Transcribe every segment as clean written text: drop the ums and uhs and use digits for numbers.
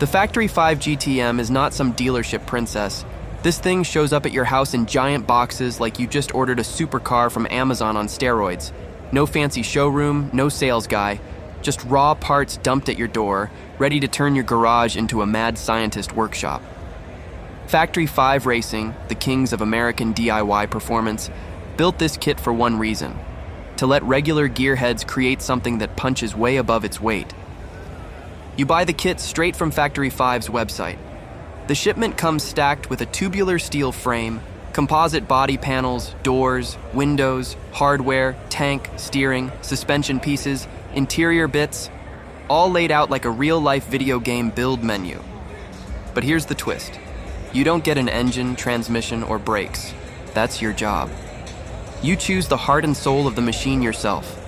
The Factory 5 GTM is not some dealership princess. This thing shows up at your house in giant boxes like you just ordered a supercar from Amazon on steroids. No fancy showroom, no sales guy, just raw parts dumped at your door, ready to turn your garage into a mad scientist workshop. Factory 5 Racing, the kings of American DIY performance, built this kit for one reason: to let regular gearheads create something that punches way above its weight. You buy the kit straight from Factory 5's website. The shipment comes stacked with a tubular steel frame, composite body panels, doors, windows, hardware, tank, steering, suspension pieces, interior bits, all laid out like a real-life video game build menu. But here's the twist. You don't get an engine, transmission, or brakes. That's your job. You choose the heart and soul of the machine yourself.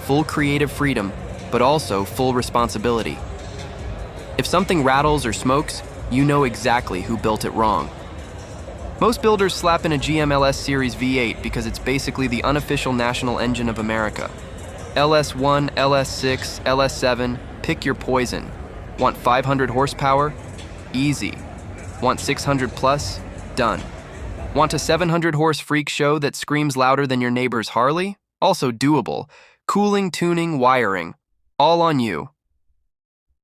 Full creative freedom, but also full responsibility. If something rattles or smokes, you know exactly who built it wrong. Most builders slap in a GM LS Series V8 because it's basically the unofficial national engine of America. LS1, LS6, LS7, pick your poison. Want 500 horsepower? Easy. Want 600 plus? Done. Want a 700 horse freak show that screams louder than your neighbor's Harley? Also doable. Cooling, tuning, wiring. All on you.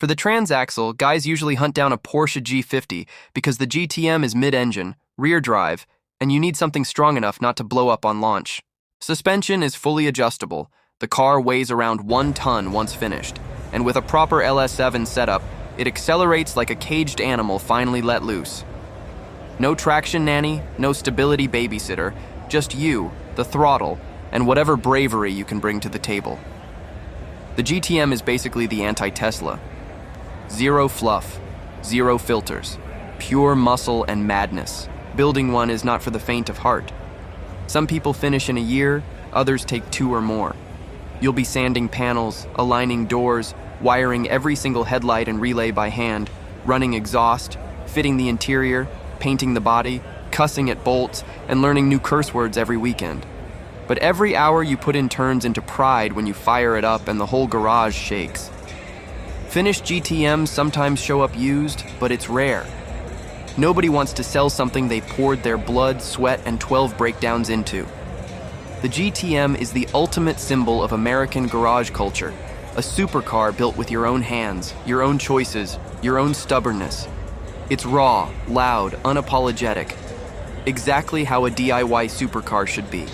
For the transaxle, guys usually hunt down a Porsche G50 because the GTM is mid-engine, rear drive, and you need something strong enough not to blow up on launch. Suspension is fully adjustable. The car weighs around 1 ton once finished, and with a proper LS7 setup, it accelerates like a caged animal finally let loose. No traction nanny, no stability babysitter, just you, the throttle, and whatever bravery you can bring to the table. The GTM is basically the anti-Tesla. Zero fluff, zero filters, pure muscle and madness. Building one is not for the faint of heart. Some people finish in a year, others take 2 or more. You'll be sanding panels, aligning doors, wiring every single headlight and relay by hand, running exhaust, fitting the interior, painting the body, cussing at bolts, and learning new curse words every weekend. But every hour you put in turns into pride when you fire it up and the whole garage shakes. Finished GTMs sometimes show up used, but it's rare. Nobody wants to sell something they poured their blood, sweat, and 12 breakdowns into. The GTM is the ultimate symbol of American garage culture, a supercar built with your own hands, your own choices, your own stubbornness. It's raw, loud, unapologetic, exactly how a DIY supercar should be.